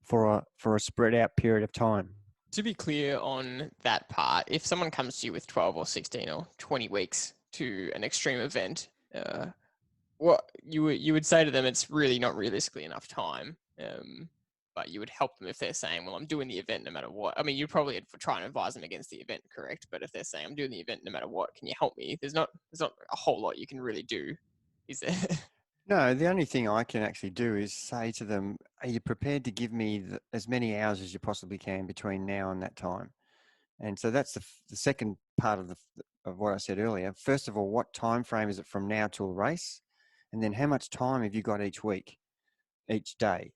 for a spread out period of time. To be clear on that part, if someone comes to you with 12 or 16 or 20 weeks to an extreme event, what you would say to them, it's really not realistically enough time. But you would help them if they're saying, well, I'm doing the event no matter what. I mean, you'd probably try and advise them against the event, correct? But if they're saying, I'm doing the event no matter what, can you help me? There's not a whole lot you can really do, is there? No, the only thing I can actually do is say to them, are you prepared to give me as many hours as you possibly can between now and that time? And so that's the second part of what I said earlier. First of all, what time frame is it from now till race? And then how much time have you got each week, each day?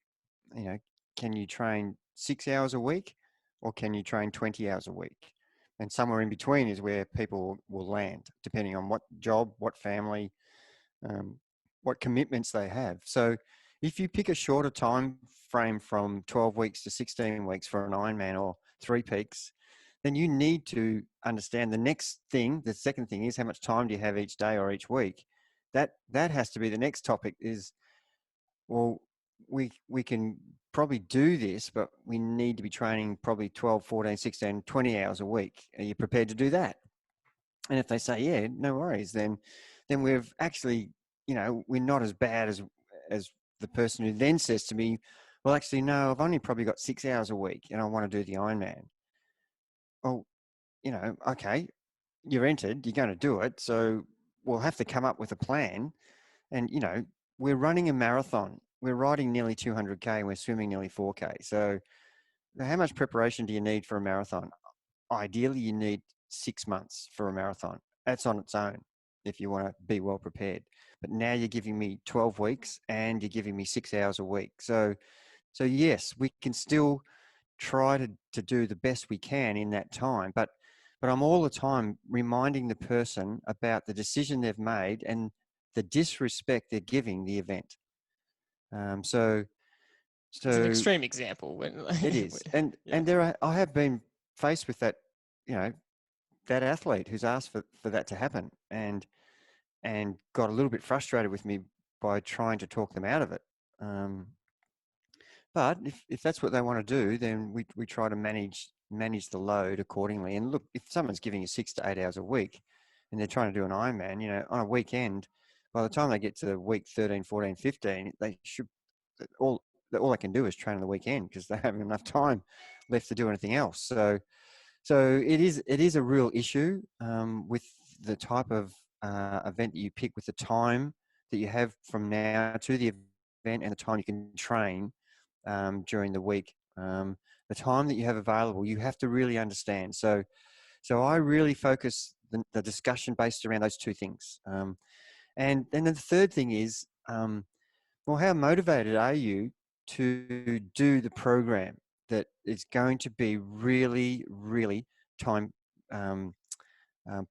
Can you train 6 hours a week, or can you train 20 hours a week? And somewhere in between is where people will land, depending on what job, what family, what commitments they have. So if you pick a shorter time frame from 12 weeks to 16 weeks for an Ironman or 3 peaks, then you need to understand the second thing is, how much time do you have each day or each week? That has to be the next topic is, well, we can probably do this, but we need to be training probably 12, 14, 16, 20 hours a week. Are you prepared to do that? And if they say, yeah, no worries, then we've actually, we're not as bad as the person who then says to me, well, actually, no, I've only probably got 6 hours a week and I want to do the Ironman. Well, okay, you're entered, you're going to do it. So we'll have to come up with a plan. And, we're running a marathon. We're riding nearly 200K and we're swimming nearly 4K. So how much preparation do you need for a marathon? Ideally, you need 6 months for a marathon. That's on its own if you want to be well prepared. But now you're giving me 12 weeks and you're giving me 6 hours a week. So yes, we can still try to do the best we can in that time. But I'm all the time reminding the person about the decision they've made and the disrespect they're giving the event. So It's an extreme example. It is. And I have been faced with that, that athlete who's asked for that to happen and got a little bit frustrated with me by trying to talk them out of it. But if that's what they want to do, then we try to manage the load accordingly. And look, if someone's giving you 6 to 8 hours a week and they're trying to do an Ironman, on a weekend, by the time they get to week 13, 14, 15, they should all they can do is train on the weekend because they haven't enough time left to do anything else. So it is a real issue with the type of event that you pick, with the time that you have from now to the event and the time you can train during the week. The time that you have available, you have to really understand. So I really focus the discussion based around those two things. And then the third thing is, well, how motivated are you to do the program that is going to be really, really time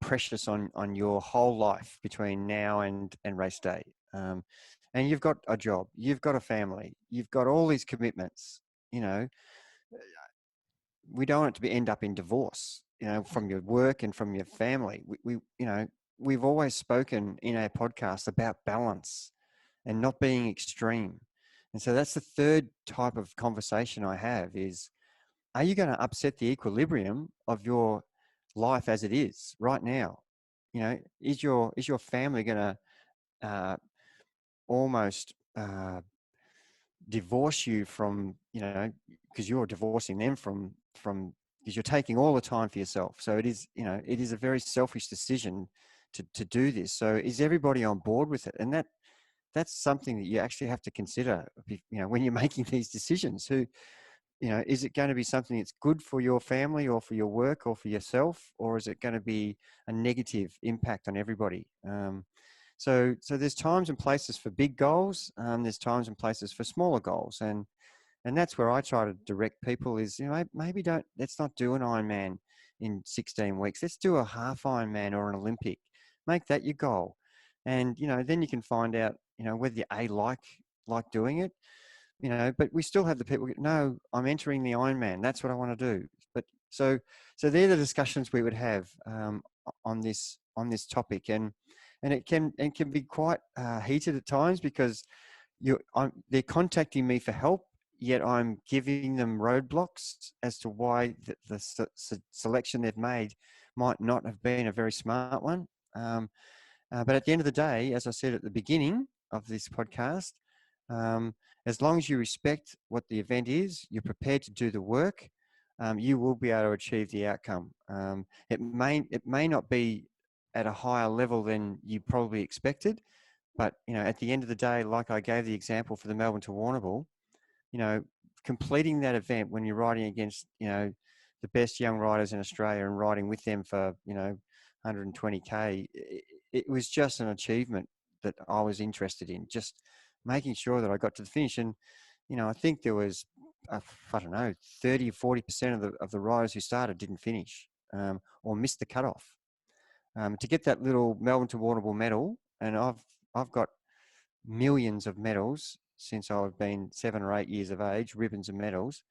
precious on your whole life between now and race day? And you've got a job, you've got a family, you've got all these commitments. We don't want it to end up in divorce, from your work and from your family. We've always spoken in our podcast about balance. and not being extreme. And so that's the third type of conversation I have is, are you going to upset the equilibrium of your life as it is right now? Is your family going to almost divorce you from, because you're divorcing them from because you're taking all the time for yourself. So it is, it is a very selfish decision to do this. So is everybody on board with it? And that's something that you actually have to consider, when you're making these decisions. Is it going to be something that's good for your family or for your work or for yourself, or is it going to be a negative impact on everybody? So there's times and places for big goals. There's times and places for smaller goals, and that's where I try to direct people is, maybe let's not do an Ironman in 16 weeks. Let's do a half Ironman or an Olympic. Make that your goal, and then you can find out whether you like doing it. But we still have the people, no, I'm entering the Ironman. That's what I want to do. But so they're the discussions we would have on this topic, and it can be quite heated at times because they're contacting me for help, yet I'm giving them roadblocks as to why the selection they've made might not have been a very smart one. But at the end of the day, as I said at the beginning of this podcast, as long as you respect what the event is, you're prepared to do the work, you will be able to achieve the outcome. It may not be at a higher level than you probably expected, but at the end of the day, like I gave the example for the Melbourne to Warrnambool, completing that event when you're riding against the best young riders in Australia and riding with them for 120k, it was just an achievement that I was interested in, just making sure that I got to the finish. And I think there was I don't know, 30 or 40% of the riders who started didn't finish or missed the cutoff. To get that little Melbourne to Warrnambool medal, and I've got millions of medals since I've been 7 or 8 years of age, ribbons and medals,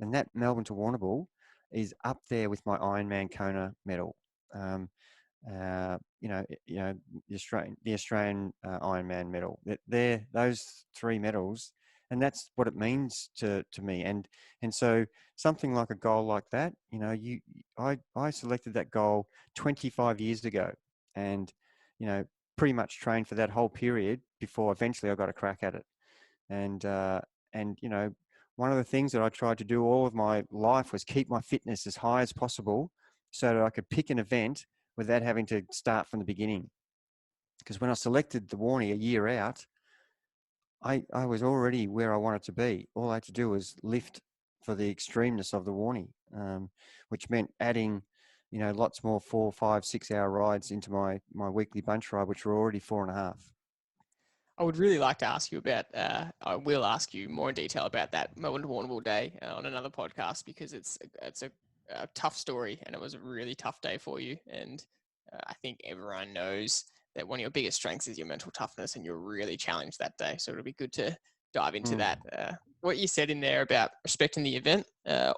and that Melbourne to Warrnambool is up there with my Ironman Kona medal. The Australian Ironman medal. They're those 3 medals, and that's what it means to me. And so something like a goal like that, I selected that goal 25 years ago, and pretty much trained for that whole period before eventually I got a crack at it. And one of the things that I tried to do all of my life was keep my fitness as high as possible so that I could pick an event without having to start from the beginning. Because when I selected the Warnie a year out, I was already where I wanted to be. All I had to do was lift for the extremeness of the Warnie, which meant adding, lots more 4, 5, 6 hour rides into my weekly bunch ride, which were already 4.5. I would really like to ask you about, I will ask you more in detail about that Melbourne to Warrnambool day on another podcast, because it's a tough story and it was a really tough day for you. And I think everyone knows that one of your biggest strengths is your mental toughness, and you're really challenged that day. So it'll be good to dive into that. What you said in there about respecting the event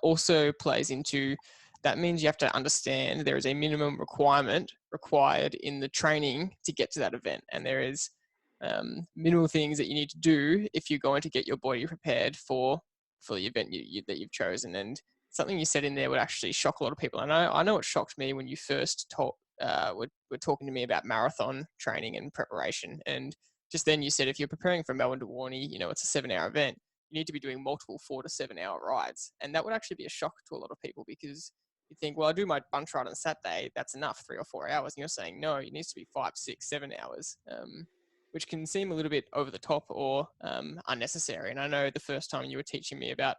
also plays into, that means you have to understand there is a minimum requirement required in the training to get to that event. And there is minimal things that you need to do if you're going to get your body prepared for the event that you've chosen. And something you said in there would actually shock a lot of people. I know it shocked me when you first were talking to me about marathon training and preparation. And just then you said, if you're preparing for Melbourne to Warnie, it's a 7-hour event, you need to be doing multiple 4 to 7 hour rides. And that would actually be a shock to a lot of people, because you think, well, I do my bunch ride on Saturday, that's enough, 3 or 4 hours. And you're saying, no, it needs to be 5, 6, 7 hours. Which can seem a little bit over the top or unnecessary. And I know the first time you were teaching me about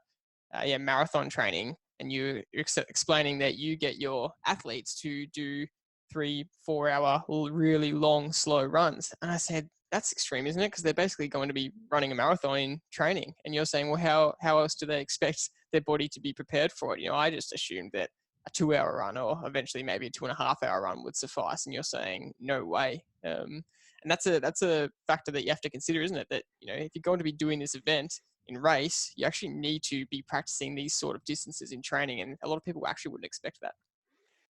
marathon training, and you explaining that you get your athletes to do 3, 4 hour really long, slow runs. And I said, that's extreme, isn't it? Because they're basically going to be running a marathon in training. And you're saying, well, how else do they expect their body to be prepared for it? I just assumed that a 2-hour run, or eventually maybe a 2.5-hour run, would suffice. And you're saying, no way. And that's a factor that you have to consider, isn't it? That, if you're going to be doing this event in race, you actually need to be practicing these sort of distances in training. And a lot of people actually wouldn't expect that.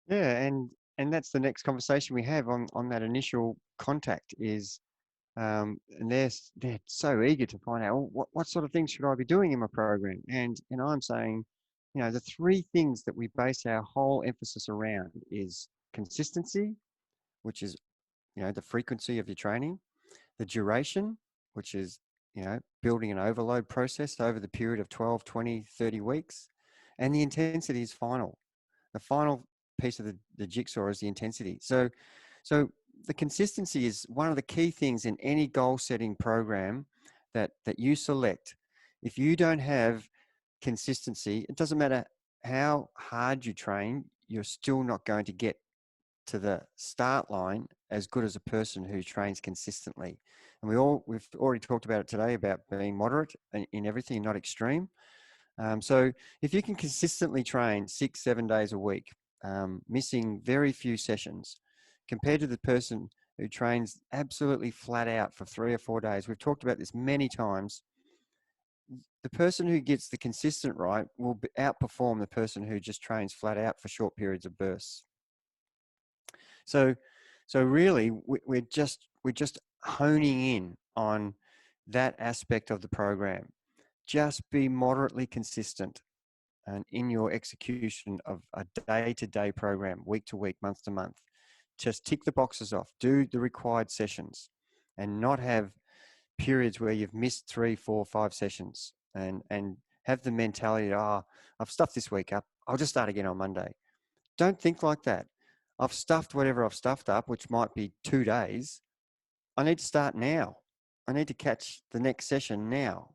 Yeah. And that's the next conversation we have on that initial contact is, And they're so eager to find out, well, what sort of things should I be doing in my program? And I'm saying, the three things that we base our whole emphasis around is consistency, which is, the frequency of your training, the duration, which is, building an overload process over the period of 12, 20, 30 weeks, and the intensity is final. The final piece of the jigsaw is the intensity. So the consistency is one of the key things in any goal setting program that you select. If you don't have consistency, it doesn't matter how hard you train, you're still not going to get to the start line as good as a person who trains consistently. And we've already talked about it today about being moderate in everything, not extreme. So if you can consistently train 6-7 days a week, missing very few sessions, compared to the person who trains absolutely flat out for 3 or 4 days, we've talked about this many times. The person who gets the consistent right will outperform the person who just trains flat out for short periods of bursts. So really, we're just honing in on that aspect of the program. Just be moderately consistent and in your execution of a day-to-day program, week to week, month to month. Just tick the boxes off, do the required sessions, and not have periods where you've missed 3, 4, 5 sessions, and have the mentality that, I've stuffed this week up, I'll just start again on Monday. Don't think like that. I've stuffed whatever I've stuffed up, which might be 2 days. I need to start now. I need to catch the next session now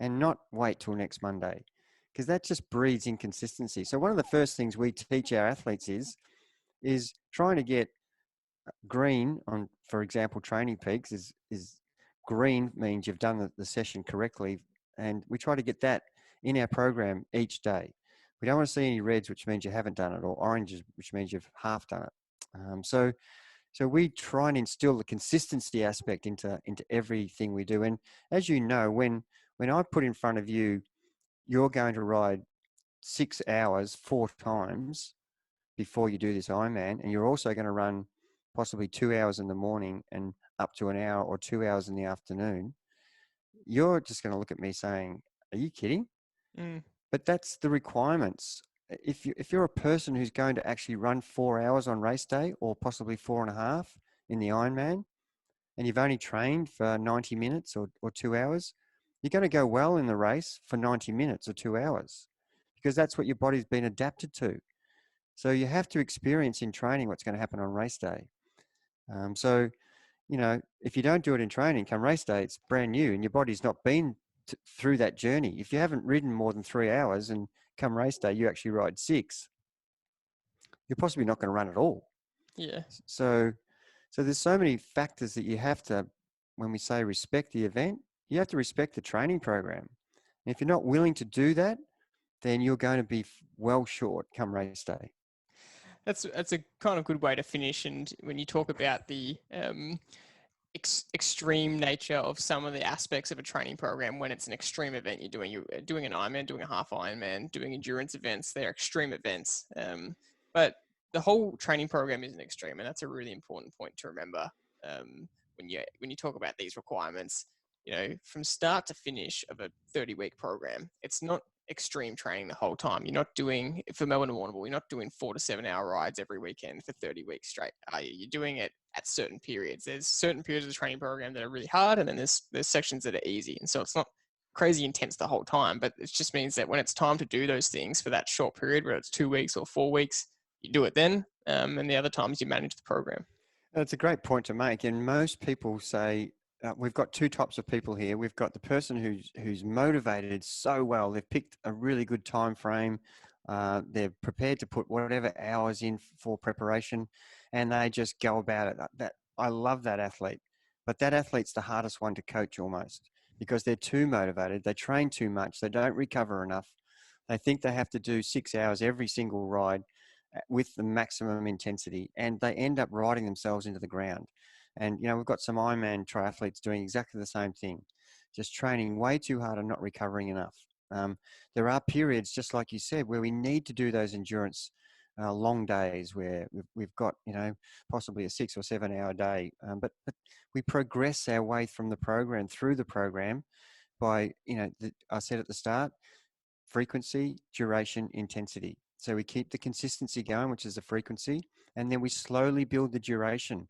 and not wait till next Monday, because that just breeds inconsistency. So one of the first things we teach our athletes is trying to get green on, for example, training peaks is green means you've done the session correctly. And we try to get that in our program each day. We don't want to see any reds, which means you haven't done it, or oranges, which means you've half done it. So we try and instill the consistency aspect into everything we do. And as you know, when I put in front of you, you're going to ride 6 hours 4 times before you do this Ironman, and you're also going to run possibly 2 hours in the morning and up to an hour or 2 hours in the afternoon, you're just going to look at me saying, are you kidding? But that's the requirements. If you're a person who's going to actually run 4 hours on race day, or possibly 4.5 in the Ironman, and you've only trained for 90 minutes or 2 hours, you're going to go well in the race for 90 minutes or 2 hours, because that's what your body's been adapted to. So you have to experience in training what's going to happen on race day. So, if you don't do it in training, come race day, it's brand new and your body's not been through that journey. If you haven't ridden more than 3 hours and come race day, you actually ride 6, you're possibly not going to run at all. Yeah. So there's so many factors that you have to, when we say respect the event, you have to respect the training program. And if you're not willing to do that, then you're going to be well short come race day. That's a kind of good way to finish. And when you talk about the extreme nature of some of the aspects of a training program, when it's an extreme event you're doing an Ironman, doing a half Ironman, doing endurance events, they're extreme events. But the whole training program isn't extreme, and that's a really important point to remember when you talk about these requirements. From start to finish of a 30-week program, it's not extreme training the whole time. You're not doing, for Melbourne and Warrnambool, you're not doing 4 to 7 hour rides every weekend for 30 weeks straight, are you? You're doing it at certain periods. There's certain periods of the training program that are really hard, and then there's sections that are easy. And so it's not crazy intense the whole time, but it just means that when it's time to do those things for that short period, whether it's 2 weeks or 4 weeks, you do it then. And the other times you manage the program. That's a great point to make. And most people say, we've got 2 types of people here. We've got the person who's motivated so well. They've picked a really good time frame. They're prepared to put whatever hours in for preparation, and they just go about it. I love that athlete, but that athlete's the hardest one to coach almost, because they're too motivated. They train too much. They don't recover enough. They think they have to do 6 hours every single ride with the maximum intensity, and they end up riding themselves into the ground. And, we've got some Ironman triathletes doing exactly the same thing, just training way too hard and not recovering enough. There are periods, just like you said, where we need to do those endurance long days where we've got, possibly a 6 or 7 hour day. But we progress our way from the program through the program by, I said at the start, frequency, duration, intensity. So we keep the consistency going, which is the frequency, and then we slowly build the duration.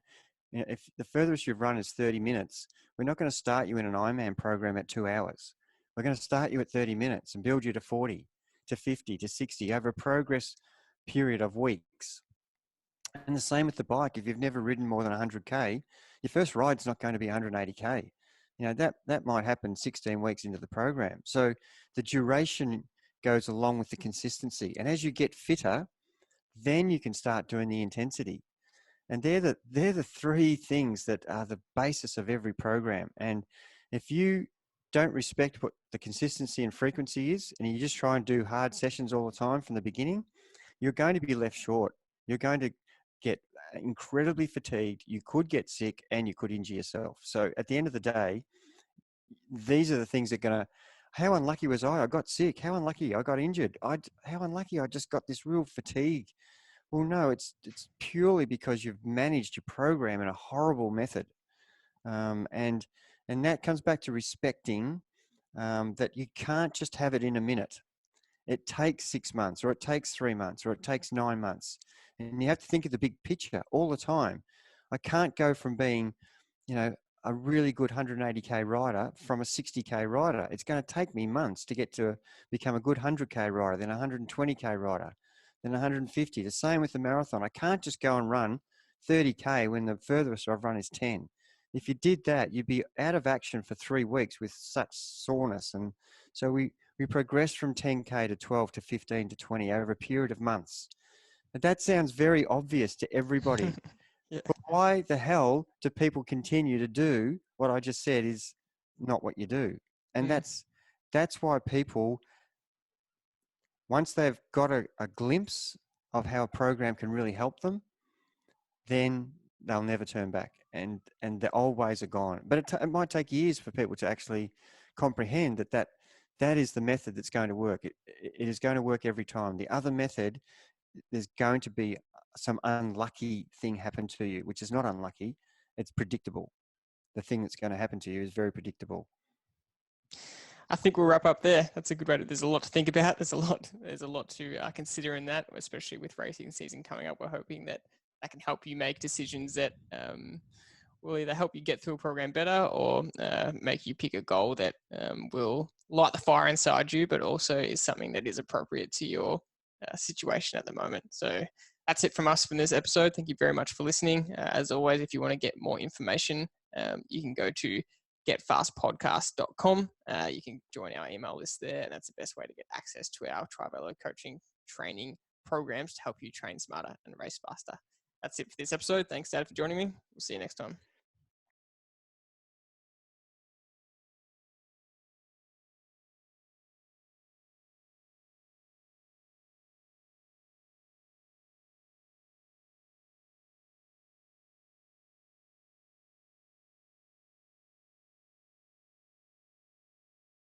If the furthest you've run is 30 minutes, we're not going to start you in an Ironman program at 2 hours. We're going to start you at 30 minutes and build you to 40, to 50, to 60 over a progress period of weeks. And the same with the bike. If you've never ridden more than 100K, your first ride's not going to be 180K. That might happen 16 weeks into the program. So the duration goes along with the consistency. And as you get fitter, then you can start doing the intensity. And they're the three things that are the basis of every program. And if you don't respect what the consistency and frequency is, and you just try and do hard sessions all the time from the beginning, you're going to be left short. You're going to get incredibly fatigued. You could get sick and you could injure yourself. So at the end of the day, these are the things that are going to, how unlucky was I? I got sick. How unlucky I got injured. How unlucky I just got this real fatigue. Well, no, it's purely because you've managed your program in a horrible method. And that comes back to respecting that you can't just have it in a minute. It takes 6 months, or it takes 3 months, or it takes 9 months. And you have to think of the big picture all the time. I can't go from being, a really good 180K rider from a 60K rider. It's going to take me months to get to become a good 100K rider, then a 120K rider, then 150. The same with the marathon. I can't just go and run 30K when the furthest I've run is 10. If you did that, you'd be out of action for 3 weeks with such soreness. And so we progress from 10K to 12 to 15 to 20 over a period of months. And that sounds very obvious to everybody. Yeah. But why the hell do people continue to do what I just said is not what you do? And that's why people, once they've got a glimpse of how a program can really help them, then they'll never turn back. And the old ways are gone. But it might take years for people to actually comprehend that is the method that's going to work. It is going to work every time. The other method, there's going to be some unlucky thing happen to you, which is not unlucky. It's predictable. The thing that's going to happen to you is very predictable. I think we'll wrap up there. That's a good way to, there's a lot to think about. There's a lot to consider in that, especially with racing season coming up. We're hoping that can help you make decisions that will either help you get through a program better or make you pick a goal that will light the fire inside you, but also is something that is appropriate to your situation at the moment. So that's it from us from this episode. Thank you very much for listening. As always, if you want to get more information, you can go to getfastpodcast.com. You can join our email list there, and that's the best way to get access to our Trivelo coaching training programs to help you train smarter and race faster. That's it for this episode. Thanks, Dad, for joining me. We'll see you next time.